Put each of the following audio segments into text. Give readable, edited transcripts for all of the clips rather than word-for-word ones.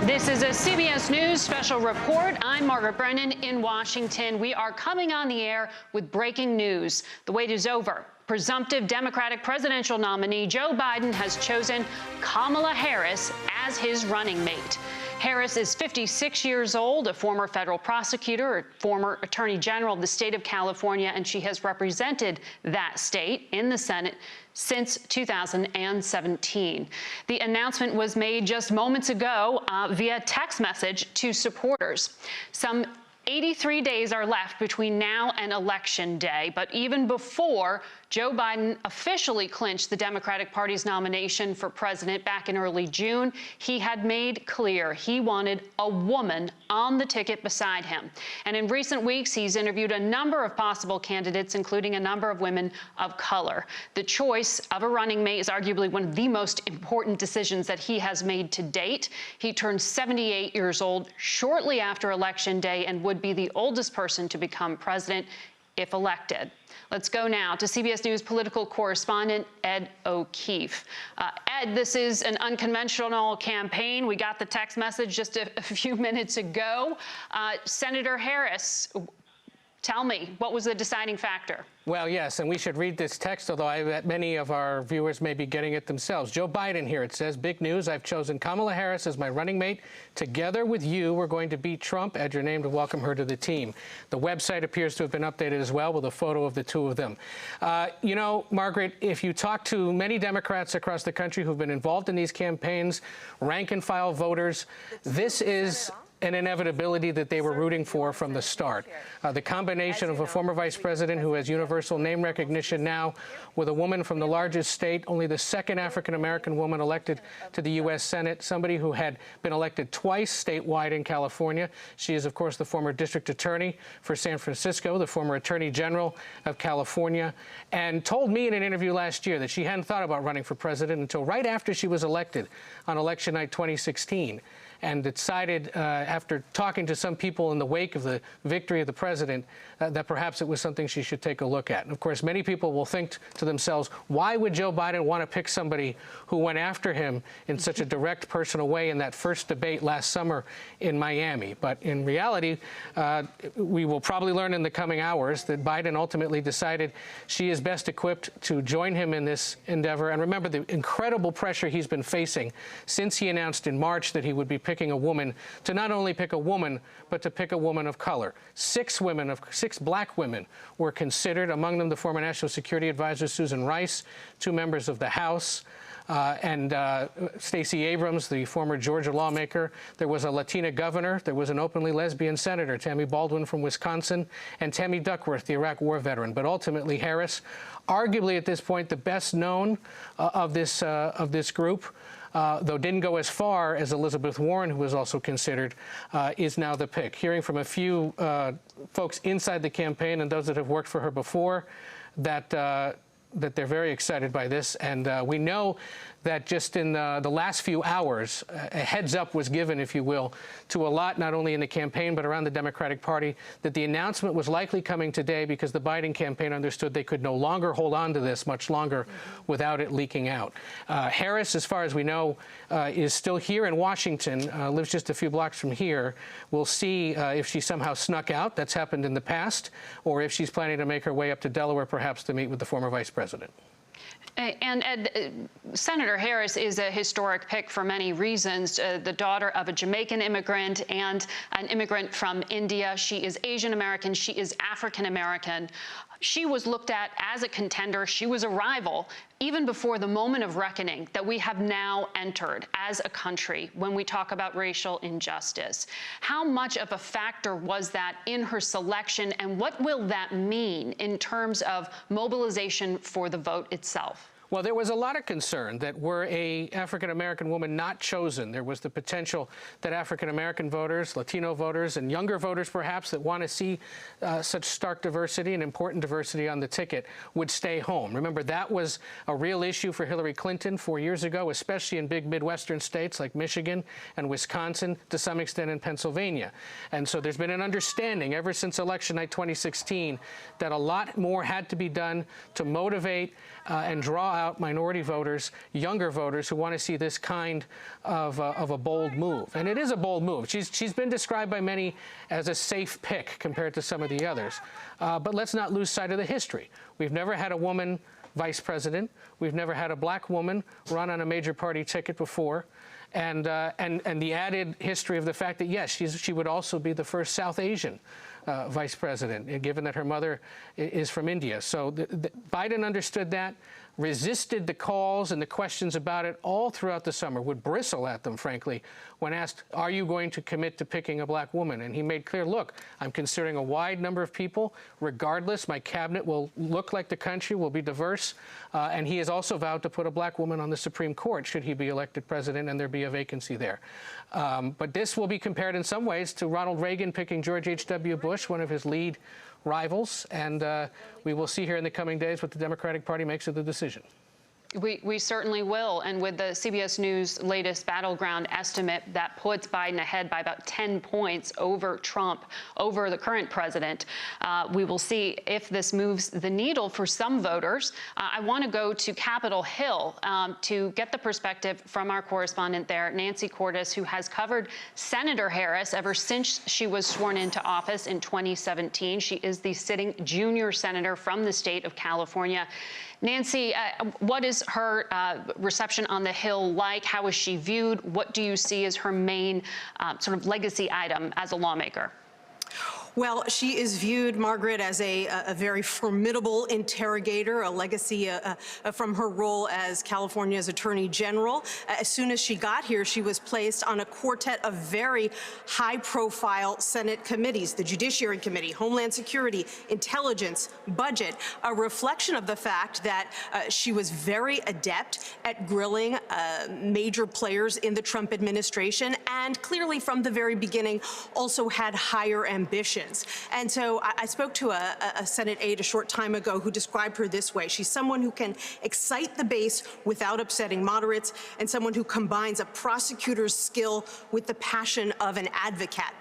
This is a CBS News Special Report. I'm Margaret Brennan in Washington. We are coming on the air with breaking news. The wait is over. Presumptive Democratic presidential nominee Joe Biden has chosen Kamala Harris as his running mate. Harris is 56 years old, a former federal prosecutor, a former attorney general of the state of California, and she has represented that state in the Senate since 2017. The announcement was made just moments ago via text message to supporters. Some 83 days are left between now and Election Day, but even before Joe Biden officially clinched the Democratic Party's nomination for president back in early June, he had made clear he wanted a woman on the ticket beside him. And in recent weeks, he's interviewed a number of possible candidates, including a number of women of color. The choice of a running mate is arguably one of the most important decisions that he has made to date. He turned 78 years old shortly after Election Day and would be the oldest person to become president if elected. Let's go now to CBS News political correspondent Ed O'Keefe. Ed, this is an unconventional campaign. We got the text message just a few minutes ago. Senator Harris, tell me, what was the deciding factor? Well, yes, and we should read this text, although I bet many of our viewers may be getting it themselves. Joe Biden here, it says, big news. I've chosen Kamala Harris as my running mate. Together with you, we're going to beat Trump. Add your name to welcome her to the team. The website appears to have been updated as well with a photo of the two of them. You know, Margaret, if you talk to many Democrats across the country who've been involved in these campaigns, rank-and-file voters, this is an inevitability that they were rooting for from the start. The combination of a former vice president who has universal name recognition now with a woman from the largest state, only the second African-American woman elected to the U.S. Senate, somebody who had been elected twice statewide in California. She is, of course, the former district attorney for San Francisco, the former attorney general of California, and told me in an interview last year that she hadn't thought about running for president until right after she was elected on election night 2016. And decided, after talking to some people in the wake of the victory of the president, that perhaps it was something she should take a look at. And of course, many people will think to themselves, why would Joe Biden want to pick somebody who went after him in such a direct, personal way in that first debate last summer in Miami? But in reality, we will probably learn in the coming hours that Biden ultimately decided she is best equipped to join him in this endeavor. And remember the incredible pressure he's been facing since he announced in March that he would be picking a woman, to not only pick a woman, but to pick a woman of color. Six black women were considered, among them the former National Security Advisor Susan Rice, two members of the House, and Stacey Abrams, the former Georgia lawmaker. There was a Latina governor. There was an openly lesbian senator, Tammy Baldwin from Wisconsin, and Tammy Duckworth, the Iraq War veteran. But ultimately, Harris, arguably at this point the best known of this group, though didn't go as far as Elizabeth Warren, who was also considered, is now the pick. Hearing from a few folks inside the campaign and those that have worked for her before, that they're very excited by this. And we know that just in the last few hours, a heads up was given, if you will, to a lot, not only in the campaign, but around the Democratic Party, that the announcement was likely coming today because the Biden campaign understood they could no longer hold on to this much longer without it leaking out. Harris, as far as we know, is still here in Washington, lives just a few blocks from here. We'll see if she somehow snuck out. That's happened in the past, or if she's planning to make her way up to Delaware, perhaps to meet with the former vice president. And Ed, Senator Harris is a historic pick for many reasons. The daughter of a Jamaican immigrant and an immigrant from India. She is Asian American. She is African American. She was looked at as a contender. She was a rival even before the moment of reckoning that we have now entered as a country when we talk about racial injustice. How much of a factor was that in her selection, and what will that mean in terms of mobilization for the vote itself? Well, there was a lot of concern that were a African-American woman not chosen, there was the potential that African-American voters, Latino voters, and younger voters perhaps that want to see such stark diversity and important diversity on the ticket would stay home. Remember, that was a real issue for Hillary Clinton 4 years ago, especially in big Midwestern states like Michigan and Wisconsin, to some extent in Pennsylvania. And so there's been an understanding ever since election night 2016 that a lot more had to be done to motivate and draw out minority voters, younger voters who want to see this kind of a bold move. And it is a bold move. She's been described by many as a safe pick compared to some of the others. But let's not lose sight of the history. We've never had a woman vice president. We've never had a black woman run on a major party ticket before. And the added history of the fact that, yes, she would also be the first South Asian vice president, given that her mother is from India. So Biden understood that, resisted the calls and the questions about it all throughout the summer, would bristle at them, frankly, when asked, are you going to commit to picking a black woman? And he made clear, look, I'm considering a wide number of people. Regardless, my cabinet will look like the country, will be diverse. And he has also vowed to put a black woman on the Supreme Court should he be elected president and there be a vacancy there. But this will be compared in some ways to Ronald Reagan picking George H.W. Bush, one of his lead rivals, and we will see here in the coming days what the Democratic Party makes of the decision. We certainly will. And with the CBS News latest battleground estimate that puts Biden ahead by about 10 points over Trump, over the current president, we will see if this moves the needle for some voters. I want to go to Capitol Hill to get the perspective from our correspondent there, Nancy Cordes, who has covered Senator Harris ever since she was sworn into office in 2017. She is the sitting junior senator from the state of California. Nancy, what is her reception on the Hill like? How is she viewed? What do you see as her main sort of legacy item as a lawmaker? Well, she is viewed, Margaret, as a very formidable interrogator, a legacy from her role as California's Attorney General. As soon as she got here, she was placed on a quartet of very high-profile Senate committees, the Judiciary Committee, Homeland Security, Intelligence, Budget, a reflection of the fact that she was very adept at grilling major players in the Trump administration, and clearly from the very beginning also had higher ambitions. And so I spoke to a Senate aide a short time ago who described her this way. She's someone who can excite the base without upsetting moderates, and someone who combines a prosecutor's skill with the passion of an advocate.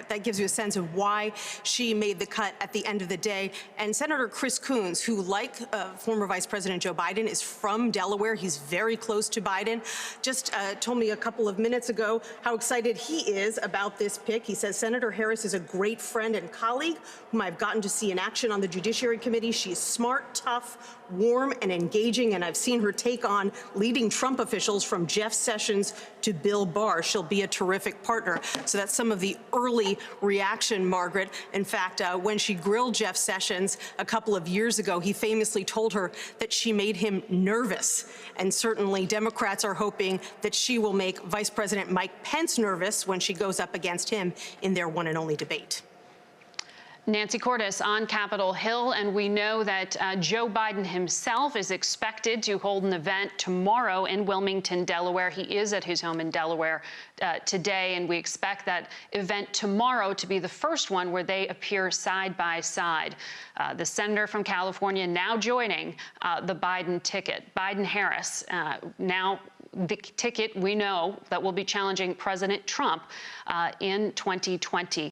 That gives you a sense of why she made the cut at the end of the day. And Senator Chris Coons, who, like former Vice President Joe Biden, is from Delaware. He's very close to Biden. Just told me a couple of minutes ago how excited he is about this pick. He says Senator Harris is a great friend and colleague whom I've gotten to see in action on the Judiciary Committee. She's smart, tough, warm, and engaging, and I've seen her take on leading Trump officials from Jeff Sessions to Bill Barr. She'll be a terrific partner. So that's some of the early reaction, Margaret. In fact, when she grilled Jeff Sessions a couple of years ago, he famously told her that she made him nervous. And certainly Democrats are hoping that she will make Vice President Mike Pence nervous when she goes up against him in their one and only debate. Nancy Cordes on Capitol Hill, and we know that Joe Biden himself is expected to hold an event tomorrow in Wilmington, Delaware. He is at his home in Delaware today, and we expect that event tomorrow to be the first one where they appear side by side. The senator from California now joining the Biden ticket. Biden-Harris now the ticket we know that will be challenging President Trump in 2020.